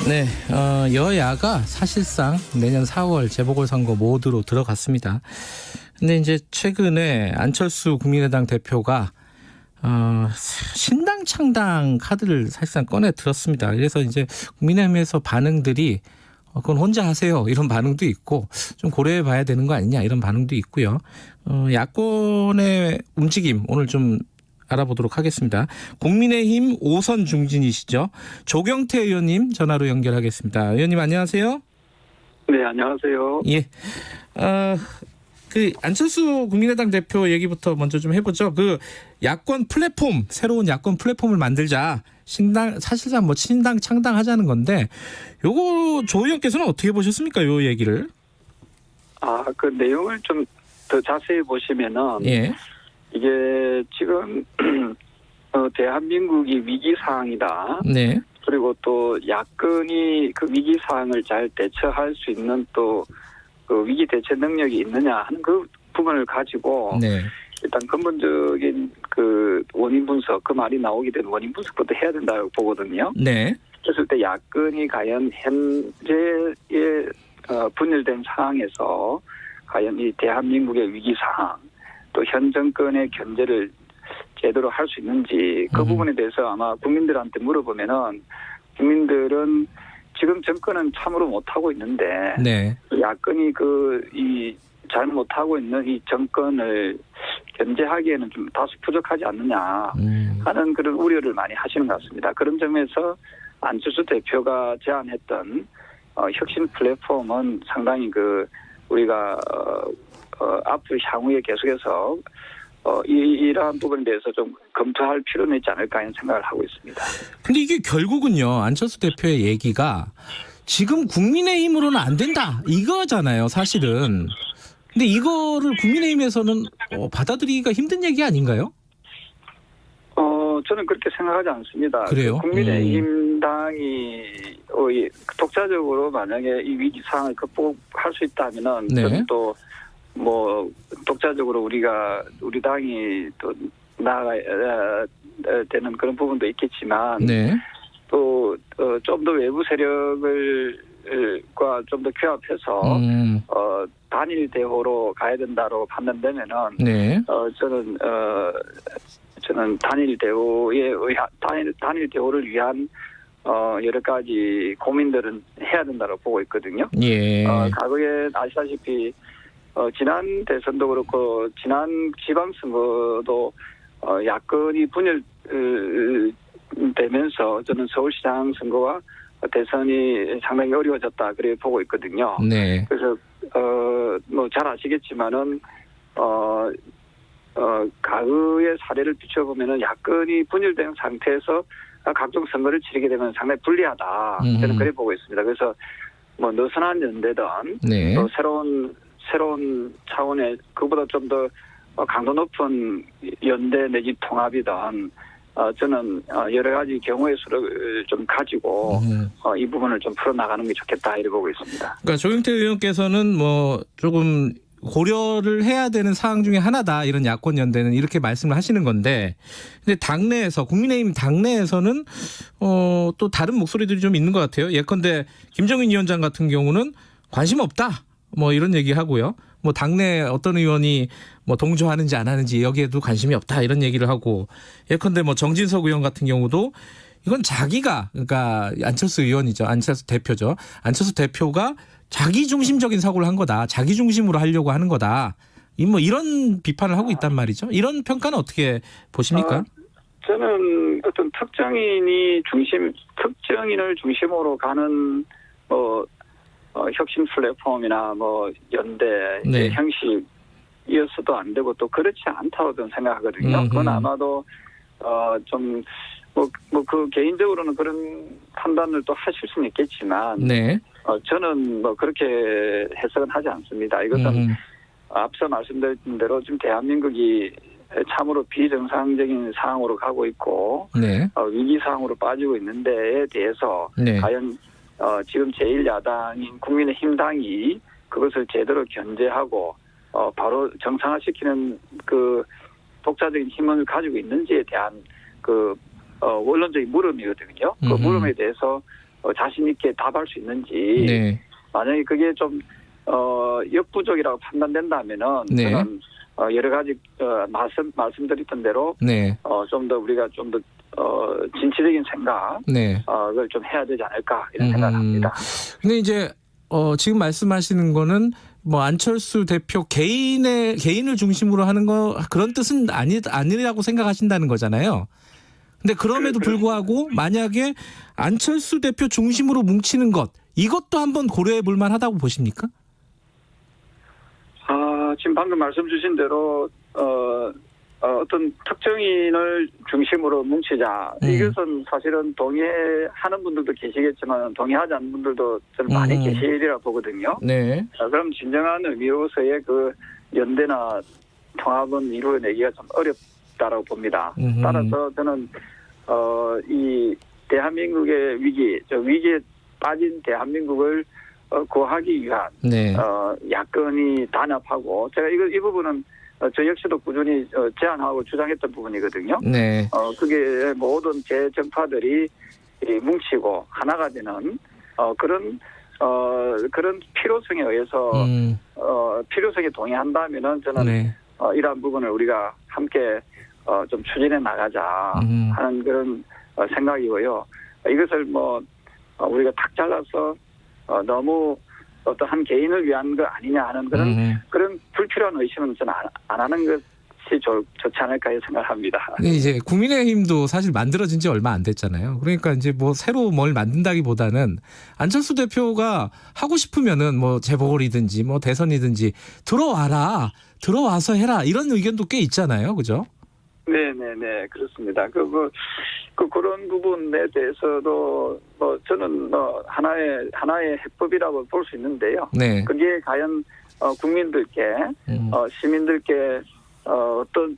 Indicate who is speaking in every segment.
Speaker 1: 네, 여야가 사실상 내년 4월 재보궐선거 모드로 들어갔습니다. 근데 이제 최근에 안철수 국민의당 대표가 신당 창당 카드를 사실상 꺼내 들었습니다. 그래서 이제 국민의힘에서 반응들이 그건 혼자 하세요 이런 반응도 있고 좀 고려해 봐야 되는 거 아니냐 이런 반응도 있고요. 야권의 움직임 오늘 좀 알아보도록 하겠습니다. 국민의힘 5선 중진이시죠. 조경태 의원님 전화로 연결하겠습니다. 의원님 안녕하세요.
Speaker 2: 네, 안녕하세요.
Speaker 1: 예. 그 안철수 국민의당 대표 얘기부터 먼저 좀 해보죠. 그 야권 플랫폼, 새로운 야권 플랫폼을 만들자. 사실상 뭐 신당 창당하자는 건데, 요거 조 의원께서는 어떻게 보셨습니까? 요 얘기를?
Speaker 2: 그 내용을 좀 더 자세히 보시면은,
Speaker 1: 예.
Speaker 2: 이게 지금 대한민국이 위기 상황이다.
Speaker 1: 네.
Speaker 2: 그리고 또 야권이 그 위기 상황을 잘 대처할 수 있는 또 그 위기 대처 능력이 있느냐 하는 그 부분을 가지고
Speaker 1: 네.
Speaker 2: 일단 근본적인 그 원인 분석, 그 말이 나오게 된 원인 분석부터 해야 된다고 보거든요.
Speaker 1: 네.
Speaker 2: 그랬을 때 야권이 과연 현재의 분열된 상황에서 과연 이 대한민국의 위기 상황, 또 현 정권의 견제를 제대로 할 수 있는지 그 부분에 대해서 아마 국민들한테 물어보면은 국민들은 지금 정권은 참으로 못하고 있는데
Speaker 1: 네.
Speaker 2: 야권이 잘 못하고 있는 이 정권을 견제하기에는 좀 다소 부족하지 않느냐 하는 그런 우려를 많이 하시는 것 같습니다. 그런 점에서 안철수 대표가 제안했던 혁신 플랫폼은 상당히 우리가 앞으로 향후에 계속해서 이러한 부분에 대해서 좀 검토할 필요는 있지 않을까 하는 생각을 하고 있습니다.
Speaker 1: 근데 이게 결국은요, 안철수 대표의 얘기가 지금 국민의힘으로는 안 된다 이거잖아요, 사실은. 근데 이거를 국민의힘에서는 받아들이기가 힘든 얘기 아닌가요?
Speaker 2: 저는 그렇게 생각하지 않습니다.
Speaker 1: 그래요?
Speaker 2: 국민의힘 당이 독자적으로 만약에 이 위기 상황을 극복할 수 있다면은
Speaker 1: 네.
Speaker 2: 저는 또 독자적으로 우리 당이 또 나아가야 되는 그런 부분도 있겠지만
Speaker 1: 네.
Speaker 2: 또 좀 더 외부 세력과 좀 더 규합해서 단일 대호로 가야 된다고 판단되면은
Speaker 1: 네.
Speaker 2: 저는 단일 대호를 위한 여러 가지 고민들은 해야 된다고 보고 있거든요.
Speaker 1: 예.
Speaker 2: 과거에 아시다시피 지난 대선도 그렇고 지난 지방선거도 야권이 분열되면서 저는 서울시장 선거와 대선이 상당히 어려워졌다 그래 보고 있거든요.
Speaker 1: 네.
Speaker 2: 그래서 잘 아시겠지만은 과거의 사례를 비춰보면은 야권이 분열된 상태에서 각종 선거를 치르게 되면 상당히 불리하다. 저는 그래 보고 있습니다. 그래서 느슨한 연대든
Speaker 1: 네.
Speaker 2: 또 새로운 차원의 그보다 좀 더 강도 높은 연대 내지 통합이든 저는 여러 가지 경우의 수를 좀 가지고 이 부분을 좀 풀어나가는 게 좋겠다 이렇게 보고 있습니다.
Speaker 1: 그러니까 조경태 의원께서는 조금 고려를 해야 되는 사항 중에 하나다 이런 야권 연대는 이렇게 말씀을 하시는 건데, 근데 당내에서 국민의힘 당내에서는 또 다른 목소리들이 좀 있는 것 같아요. 예컨대 김정인 위원장 같은 경우는 관심 없다 이런 얘기하고요. 당내 어떤 의원이 동조하는지 안 하는지 여기에도 관심이 없다 이런 얘기를 하고, 예컨대 정진석 의원 같은 경우도 이건 그러니까 안철수 의원이죠. 안철수 대표죠. 안철수 대표가 자기 중심적인 사고를 한 거다. 자기 중심으로 하려고 하는 거다. 이런 비판을 하고 있단 말이죠. 이런 평가는 어떻게 보십니까?
Speaker 2: 저는 어떤 특정인을 중심으로 가는 혁신 플랫폼이나 연대
Speaker 1: 네.
Speaker 2: 형식이었어도 안 되고 또 그렇지 않다고 저는 생각하거든요. 그건 아마도 그 개인적으로는 그런 판단을 또 하실 수는 있겠지만,
Speaker 1: 네.
Speaker 2: 저는 그렇게 해석은 하지 않습니다. 이것은 앞서 말씀드린 대로 지금 대한민국이 참으로 비정상적인 상황으로 가고 있고,
Speaker 1: 네.
Speaker 2: 위기 상황으로 빠지고 있는 데에 대해서
Speaker 1: 네.
Speaker 2: 과연 지금 제1야당인 국민의힘 당이 그것을 제대로 견제하고 바로 정상화시키는 그 독자적인 힘을 가지고 있는지에 대한 원론적인 물음이거든요. 그 물음에 대해서 자신 있게 답할 수 있는지
Speaker 1: 네.
Speaker 2: 만약에 그게 좀 역부족이라고 판단된다면은
Speaker 1: 네.
Speaker 2: 저는 여러 가지 말씀드렸던 대로
Speaker 1: 네.
Speaker 2: 좀 더 우리가 좀 더 진취적인 생각
Speaker 1: 네.
Speaker 2: 그걸 좀 해야 되지 않을까 이런 생각합니다.
Speaker 1: 근데 이제 지금 말씀하시는 거는 뭐 안철수 대표 개인을 중심으로 하는 거 그런 뜻은 아니라고 생각하신다는 거잖아요. 근데 그럼에도 불구하고 만약에 안철수 대표 중심으로 뭉치는 것 이것도 한번 고려해 볼 만하다고 보십니까?
Speaker 2: 지금 방금 말씀 주신 대로 어떤 특정인을 중심으로 뭉치자. 이것은 사실은 동의하는 분들도 계시겠지만 동의하지 않는 분들도 저는 많이 계시리라 보거든요.
Speaker 1: 네.
Speaker 2: 그럼 진정한 의미로서의 그 연대나 통합은 이루어내기가 좀 어렵다라고 봅니다. 따라서 저는 이 대한민국의 위기에 빠진 대한민국을 구하기 위한
Speaker 1: 네.
Speaker 2: 야권이 단합하고 제가 이 부분은 저 역시도 꾸준히 제안하고 주장했던 부분이거든요.
Speaker 1: 네.
Speaker 2: 그게 모든 재정파들이 뭉치고 하나가 되는 그런 필요성에 의해서 필요성에 동의한다면은 저는
Speaker 1: 네.
Speaker 2: 이러한 부분을 우리가 함께 좀 추진해 나가자 하는 그런 생각이고요. 이것을 뭐 우리가 탁 잘라서 너무 어떤 한 개인을 위한 거 아니냐 하는 그런 불필요한 의심은 저는 안 하는 것이 좋지 않을까 생각합니다.
Speaker 1: 근데 이제 국민의힘도 사실 만들어진 지 얼마 안 됐잖아요. 그러니까 이제 뭐 새로 뭘 만든다기보다는 안철수 대표가 하고 싶으면은 뭐 재보궐이든지 뭐 대선이든지 들어와서 해라 이런 의견도 꽤 있잖아요, 그죠?
Speaker 2: 네네네 그렇습니다. 그런 부분에 대해서도 뭐 저는 하나의 해법이라고 볼 수 있는데요.
Speaker 1: 네.
Speaker 2: 그게 과연 국민들께 시민들께 어떤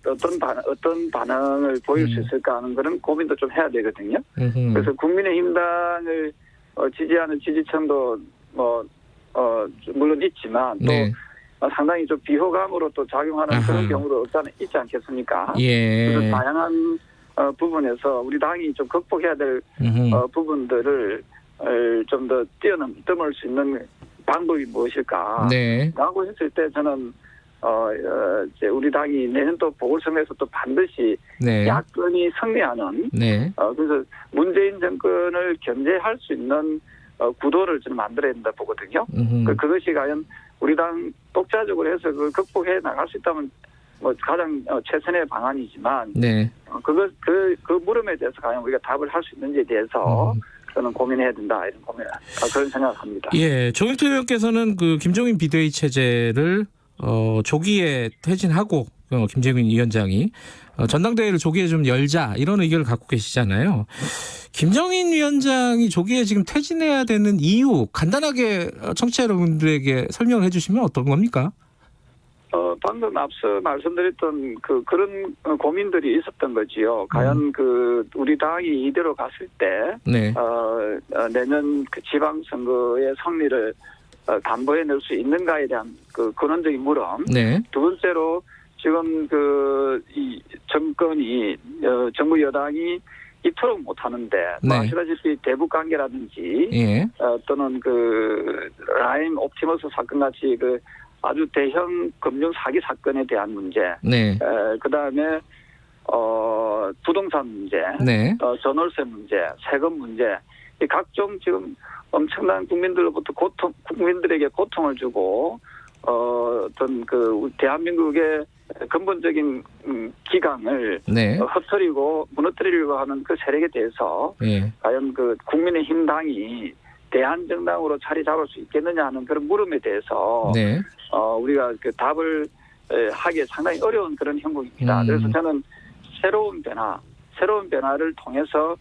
Speaker 2: 반응을 보일 수 있을까 하는 그런 고민도 좀 해야 되거든요. 그래서 국민의힘당을 지지하는 지지층도 물론 있지만 또
Speaker 1: 네.
Speaker 2: 상당히 좀 비호감으로 또 작용하는 그런 경우도 있지 않겠습니까?
Speaker 1: 예.
Speaker 2: 그래서 다양한 부분에서 우리 당이 좀 극복해야 될 부분들을 좀 더 뛰어넘을 수 있는 방법이 무엇일까?
Speaker 1: 네.
Speaker 2: 라고 했을 때 저는 이제 우리 당이 내년도 보궐선거에서 또 반드시
Speaker 1: 네.
Speaker 2: 야권이 승리하는
Speaker 1: 네.
Speaker 2: 그래서 문재인 정권을 견제할 수 있는 구도를 좀 만들어야 된다 보거든요. 그것이 과연 우리 당 독자적으로 해서 그걸 극복해 나갈 수 있다면 뭐 가장 최선의 방안이지만
Speaker 1: 네.
Speaker 2: 그 물음에 대해서 과연 우리가 답을 할 수 있는지에 대해서 저는 고민해야 된다 이런 그런 생각을 합니다.
Speaker 1: 예, 조경태 의원께서는 그 김종인 비대위 체제를 조기에 퇴진하고 김재균 위원장이 전당대회를 조기에 좀 열자 이런 의견을 갖고 계시잖아요. 김정인 위원장이 조기에 지금 퇴진해야 되는 이유 간단하게 청취자 여러분들에게 설명을 해주시면 어떤 겁니까?
Speaker 2: 방금 앞서 말씀드렸던 그런 고민들이 있었던 거지요. 과연 우리 당이 이대로 갔을 때
Speaker 1: 네.
Speaker 2: 내년 그 지방선거의 승리를 담보해낼 수 있는가에 대한 근원적인 물음. 네. 두 번째로 지금 이 정권이 정부 여당이 이토록 못하는데
Speaker 1: 네.
Speaker 2: 아시다시피 대북 관계라든지
Speaker 1: 예.
Speaker 2: 또는 라임 옵티머스 사건 같이 아주 대형 금융 사기 사건에 대한 문제,
Speaker 1: 네.
Speaker 2: 그다음에 부동산 문제,
Speaker 1: 네.
Speaker 2: 전월세 문제, 세금 문제, 이 각종 지금 엄청난 국민들에게 고통을 주고 어떤 대한민국의 근본적인 기강을
Speaker 1: 네.
Speaker 2: 흐트리고 무너뜨리려고 하는 그 세력에 대해서
Speaker 1: 네.
Speaker 2: 과연 국민의힘 당이 대한정당으로 자리 잡을 수 있겠느냐 하는 그런 물음에 대해서
Speaker 1: 네.
Speaker 2: 우리가 답을 하기에 상당히 어려운 그런 형국입니다. 그래서 저는 새로운 변화를 통해서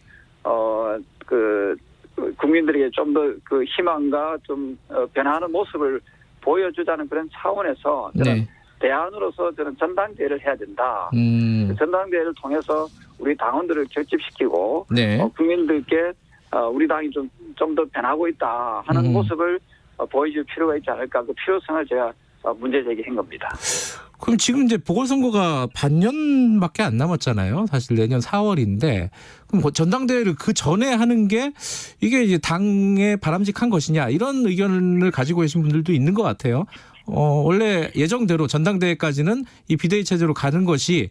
Speaker 2: 국민들에게 좀 더 희망과 좀 변화하는 모습을 보여주자는 그런 차원에서 저는
Speaker 1: 네.
Speaker 2: 대안으로서 저는 전당대회를 해야 된다. 전당대회를 통해서 우리 당원들을 결집시키고
Speaker 1: 네.
Speaker 2: 국민들께 우리 당이 좀 더 변하고 있다 하는 모습을 보여줄 필요가 있지 않을까 그 필요성을 제가 문제 제기한 겁니다.
Speaker 1: 그럼 지금 이제 보궐선거가 반년밖에 안 남았잖아요. 사실 내년 4월인데 그럼 전당대회를 그 전에 하는 게 이게 이제 당에 바람직한 것이냐 이런 의견을 가지고 계신 분들도 있는 것 같아요. 원래 예정대로 전당대회까지는 이 비대위 체제로 가는 것이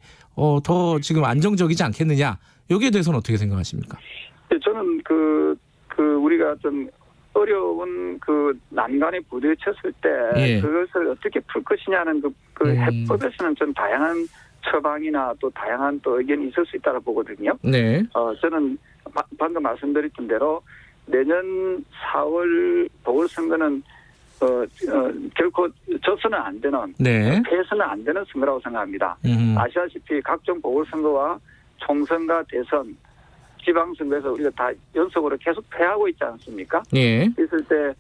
Speaker 1: 더 지금 안정적이지 않겠느냐. 여기에 대해서는 어떻게 생각하십니까?
Speaker 2: 저는 우리가 좀 어려운 난간에 부딪혔을 때
Speaker 1: 예.
Speaker 2: 그것을 어떻게 풀 것이냐는 해법에서는 좀 다양한 처방이나 또 다양한 또 의견이 있을 수 있다고 보거든요.
Speaker 1: 네.
Speaker 2: 저는 방금 말씀드렸던 대로 내년 4월 보궐선거는 결코 져서는 안 되는,
Speaker 1: 네.
Speaker 2: 패해서는 안 되는 선거라고 생각합니다. 아시다시피 각종 보궐선거와 총선과 대선, 지방선거에서 우리가 다 연속으로 계속 패하고 있지 않습니까?
Speaker 1: 예.
Speaker 2: 있을 때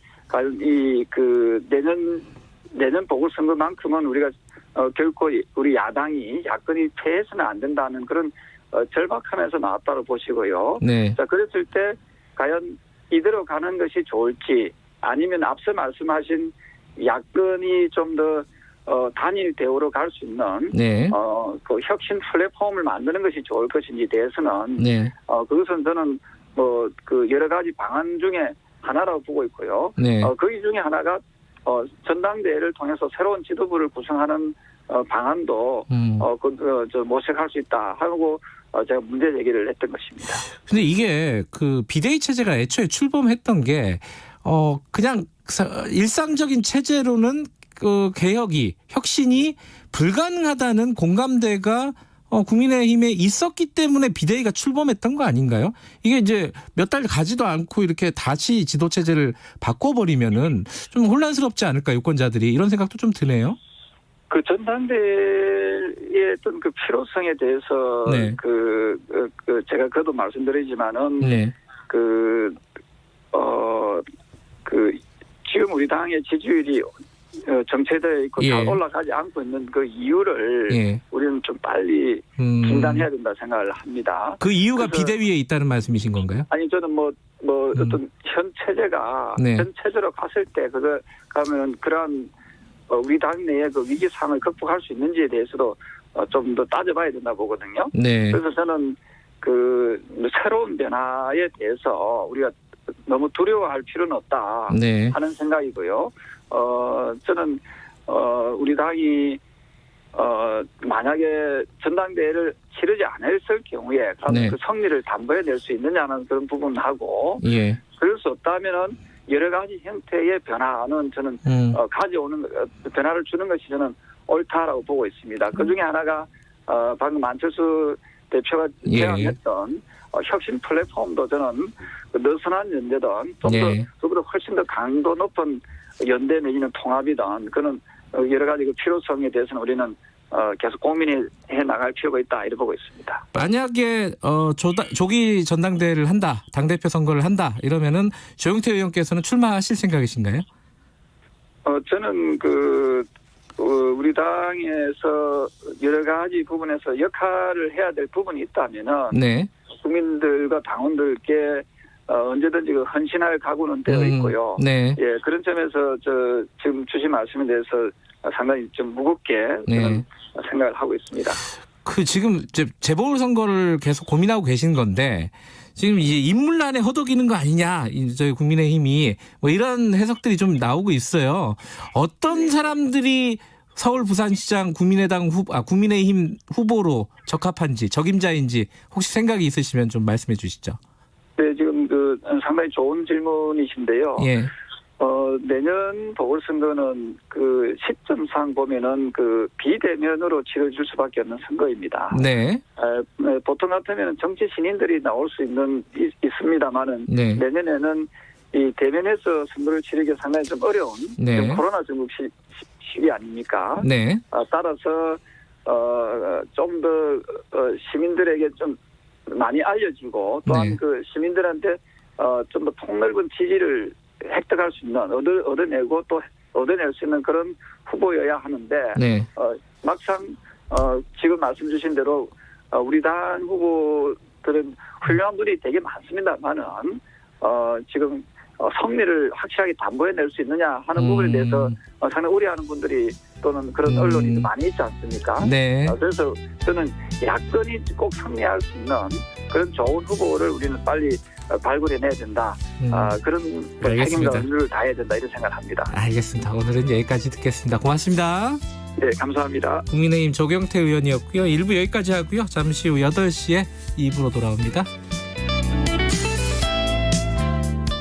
Speaker 2: 내년 보궐선거만큼은 우리가 결코 우리 야권이 패해서는 안 된다는 그런 절박함에서 나왔다고 보시고요.
Speaker 1: 네.
Speaker 2: 자, 그랬을 때 과연 이대로 가는 것이 좋을지 아니면 앞서 말씀하신 야권이 좀 더 단일 대우로 갈 수 있는
Speaker 1: 네.
Speaker 2: 혁신 플랫폼을 만드는 것이 좋을 것인지 대해서는
Speaker 1: 네.
Speaker 2: 그것은 저는 여러 가지 방안 중에 하나라고 보고 있고요.
Speaker 1: 네.
Speaker 2: 그 중에 하나가 전당대회를 통해서 새로운 지도부를 구성하는 방안도 모색할 수 있다 하고 제가 문제 제기를 했던 것입니다.
Speaker 1: 근데 이게 비대위 체제가 애초에 출범했던 게 그냥 일상적인 체제로는 개혁이 혁신이 불가능하다는 공감대가 국민의힘에 있었기 때문에 비대위가 출범했던 거 아닌가요? 이게 이제 몇 달 가지도 않고 이렇게 다시 지도 체제를 바꿔버리면은 좀 혼란스럽지 않을까 유권자들이 이런 생각도 좀 드네요.
Speaker 2: 전당대회의 어떤 필요성에 대해서
Speaker 1: 네.
Speaker 2: 제가 그도 말씀드리지만은
Speaker 1: 네.
Speaker 2: 지금 우리 당의 지지율이 정체되어 있고
Speaker 1: 예.
Speaker 2: 잘 올라가지 않고 있는 그 이유를
Speaker 1: 예.
Speaker 2: 우리는 좀 빨리 진단해야 된다 생각을 합니다.
Speaker 1: 그 이유가
Speaker 2: 그래서
Speaker 1: 비대위에 있다는 말씀이신 건가요?
Speaker 2: 아니 저는 어떤 현 체제가
Speaker 1: 네.
Speaker 2: 현 체제로 갔을 때 그거 가면 그러한 우리 당 내의 위기 상황을 극복할 수 있는지에 대해서도 좀 더 따져봐야 된다 보거든요.
Speaker 1: 네.
Speaker 2: 그래서 저는 새로운 변화에 대해서 우리가 너무 두려워할 필요는 없다
Speaker 1: 네.
Speaker 2: 하는 생각이고요. 저는 우리 당이 만약에 전당대회를 치르지 않았을 경우에
Speaker 1: 네.
Speaker 2: 그 성리를 담보해낼 수 있느냐는 그런 부분하고
Speaker 1: 예.
Speaker 2: 그럴 수 없다면은 여러 가지 형태의 변화는 저는 가져오는 변화를 주는 것이 저는 옳다라고 보고 있습니다. 그 중에 하나가 방금 안철수 대표가 제안했던 혁신 플랫폼도 저는 느슨한 연대든 좀더 훨씬 더 강도 높은 연대 내지는 통합이든 그런 여러 가지 필요성에 대해서는 우리는 계속 고민해 나갈 필요가 있다 이렇게 보고 있습니다.
Speaker 1: 만약에 조기 전당대회를 한다, 당대표 선거를 한다 이러면은 조영태 의원께서는 출마하실 생각이신가요?
Speaker 2: 저는 우리 당에서 여러 가지 부분에서 역할을 해야 될 부분이 있다면은
Speaker 1: 네.
Speaker 2: 국민들과 당원들께 언제든지 헌신할 각오는 되어 있고요.
Speaker 1: 네.
Speaker 2: 예, 그런 점에서 지금 주신 말씀에 대해서 상당히 좀 무겁게 저는 생각을 하고 있습니다.
Speaker 1: 지금 이제 재보궐선거를 계속 고민하고 계신 건데 지금 이제 인물난에 허덕이는 거 아니냐 저희 국민의힘이 이런 해석들이 좀 나오고 있어요. 어떤 사람들이 서울 부산시장 국민의힘 후보로 적합한지 적임자인지 혹시 생각이 있으시면 좀 말씀해 주시죠.
Speaker 2: 네, 지금 상당히 좋은 질문이신데요.
Speaker 1: 예.
Speaker 2: 내년 보궐선거는 시점상 보면은 비대면으로 치러질 수밖에 없는 선거입니다.
Speaker 1: 네.
Speaker 2: 보통 같으면 정치 신인들이 나올 수 있습니다만은
Speaker 1: 네.
Speaker 2: 내년에는 이 대면에서 선거를 치르기 상당히 좀 어려운
Speaker 1: 네.
Speaker 2: 코로나 전국 시기 아닙니까?
Speaker 1: 네.
Speaker 2: 따라서 좀 더 시민들에게 좀 많이 알려지고 또한
Speaker 1: 네.
Speaker 2: 시민들한테 좀 더 폭넓은 지지를 획득할 수 있는 얻어내고 또 얻어낼 수 있는 그런 후보여야 하는데
Speaker 1: 네.
Speaker 2: 막상 지금 말씀 주신 대로 우리 당 후보들은 훌륭한 분이 되게 많습니다만은 지금 성리를 확실하게 담보해낼 수 있느냐 하는 부분에 대해서 상당히 우려하는 분들이 또는 그런 언론이 많이 있지 않습니까?
Speaker 1: 네.
Speaker 2: 그래서 저는 야권이 꼭 승리할 수 있는 그런 좋은 후보를 우리는 빨리 발굴해내야 된다. 그런 책임과 의무를 다해야 된다 이런 생각을 합니다.
Speaker 1: 알겠습니다. 오늘은 여기까지 듣겠습니다. 고맙습니다.
Speaker 2: 네, 감사합니다.
Speaker 1: 국민의힘 조경태 의원이었고요. 1부 여기까지 하고요. 잠시 후 8시에 2부로 돌아옵니다.